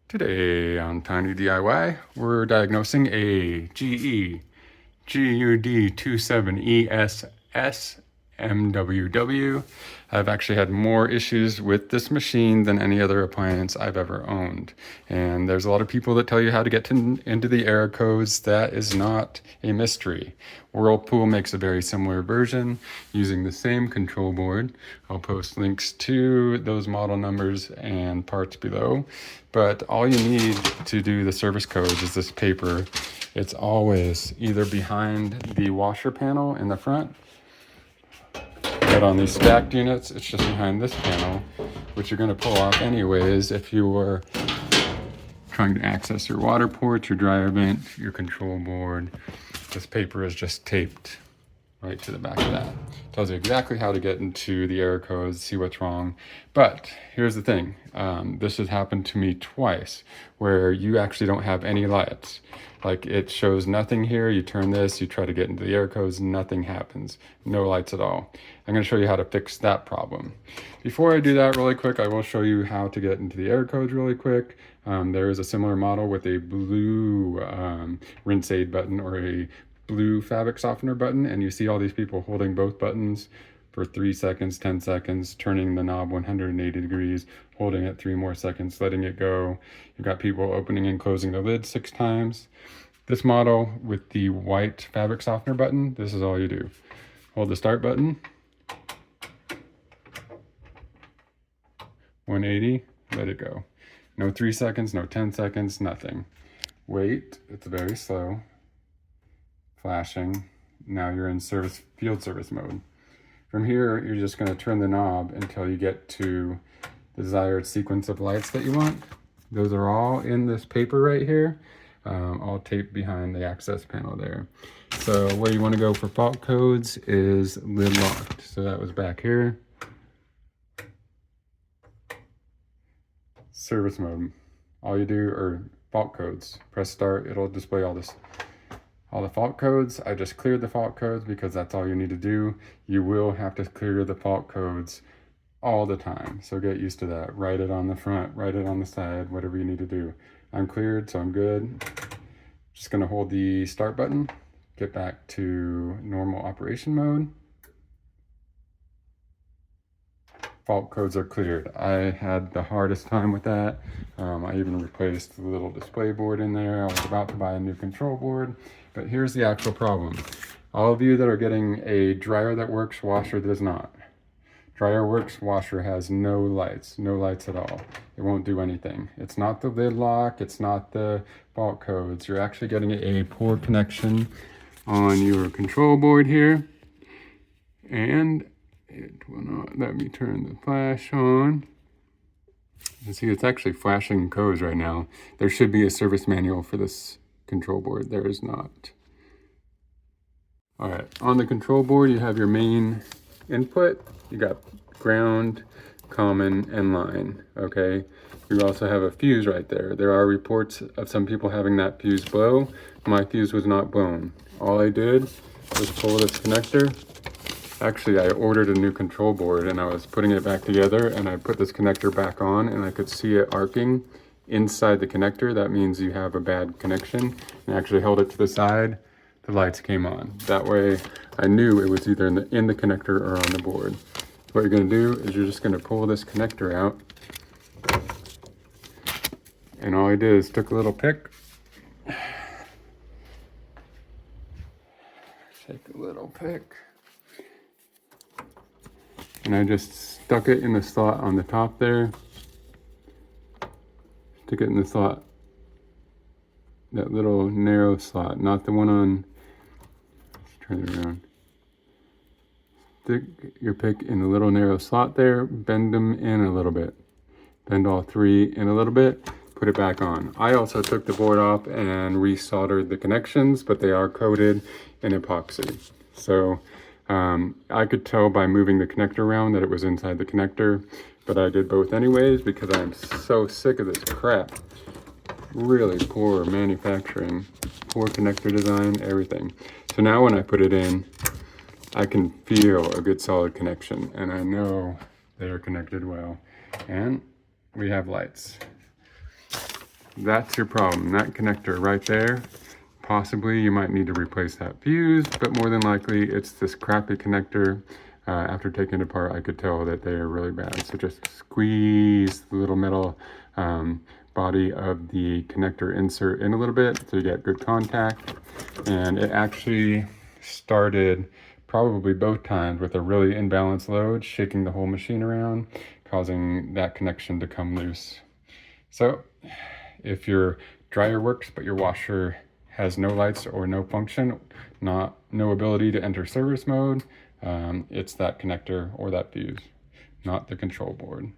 Today on Tiny DIY, we're diagnosing a GE GUD24ESSMWW. I've actually had more issues with this machine than any other appliance I've ever owned. And there's a lot of people that tell you how to get into the error codes. That is not a mystery. Whirlpool makes a very similar version using the same control board. I'll post links to those model numbers and parts below. But all you need to do the service codes is this paper. It's always either behind the washer panel in the front, but on these stacked units, it's just behind this panel, which you're going to pull off anyways if you were trying to access your water port, your dryer vent, your control board. This paper is just taped right to the back of that. Tells you exactly how to get into the error codes, see what's wrong. But here's the thing, this has happened to me twice, where you actually don't have any lights. Like it shows nothing here, you turn this, you try to get into the error codes, nothing happens. No lights at all. I'm gonna show you how to fix that problem. Before I do that really quick, I will show you how to get into the error codes really quick. There is a similar model with a blue rinse aid button or a blue fabric softener button, and you see all these people holding both buttons for 3 seconds, 10 seconds, turning the knob 180 degrees, holding it 3 more seconds, letting it go. You've got people opening and closing the lid 6 times. This model with the white fabric softener button, this is all you do. Hold the start button, 180, let it go. No 3 seconds, no 10 seconds, nothing. Wait, it's very slow. Flashing. Now you're in field service mode. From here, you're just going to turn the knob until you get to the desired sequence of lights that you want. Those are all in this paper right here, all taped behind the access panel there. So where you want to go for fault codes is lid locked. So that was back here. Service mode. All you do are fault codes. Press start, it'll display all the fault codes. I just cleared the fault codes because that's all you need to do. You will have to clear the fault codes all the time, so get used to that. Write it on the front, write it on the side, whatever you need to do. I'm cleared, so I'm good. Just gonna hold the start button, get back to normal operation mode. Fault codes are cleared. I had the hardest time with that. I even replaced the little display board in there. I was about to buy a new control board, but here's the actual problem. All of you that are getting a dryer that works, washer does not. Dryer works, washer has no lights at all. It won't do anything. It's not the lid lock, it's not the fault codes. You're actually getting a poor connection on your control board here. And it will not let me turn the flash on. You see, it's actually flashing codes right now. There should be a service manual for this control board. There is not. All right, on the control board, you have your main input. You got ground, common, and line, okay? You also have a fuse right there. There are reports of some people having that fuse blow. My fuse was not blown. All I did was pull this connector. Actually, I ordered a new control board and I was putting it back together, and I put this connector back on and I could see it arcing inside the connector. That means you have a bad connection. And I actually held it to the side. The lights came on. That way I knew it was either in the connector or on the board. So what you're going to do is you're just going to pull this connector out. And all I did is took a little pick. Take a little pick. And I just stuck it in the slot on the top there. Stick it in the slot, that little narrow slot, not the one on, let's turn it around. Stick your pick in the little narrow slot there, bend them in a little bit. Bend all 3 in a little bit, put it back on. I also took the board off and resoldered the connections, but they are coated in epoxy. So I could tell by moving the connector around that it was inside the connector, but I did both anyways because I'm so sick of this crap. Really poor manufacturing, poor connector design, everything. So now when I put it in, I can feel a good solid connection, and I know they are connected well. And we have lights. that's your problem, that connector right there. Possibly you might need to replace that fuse, but more than likely it's this crappy connector. After taking it apart, I could tell that they are really bad. So just squeeze the little metal body of the connector insert in a little bit so you get good contact. And it actually started probably both times with a really imbalanced load, shaking the whole machine around, causing that connection to come loose. So if your dryer works but your washer has no lights or no function, no ability to enter service mode, it's that connector or that fuse, not the control board.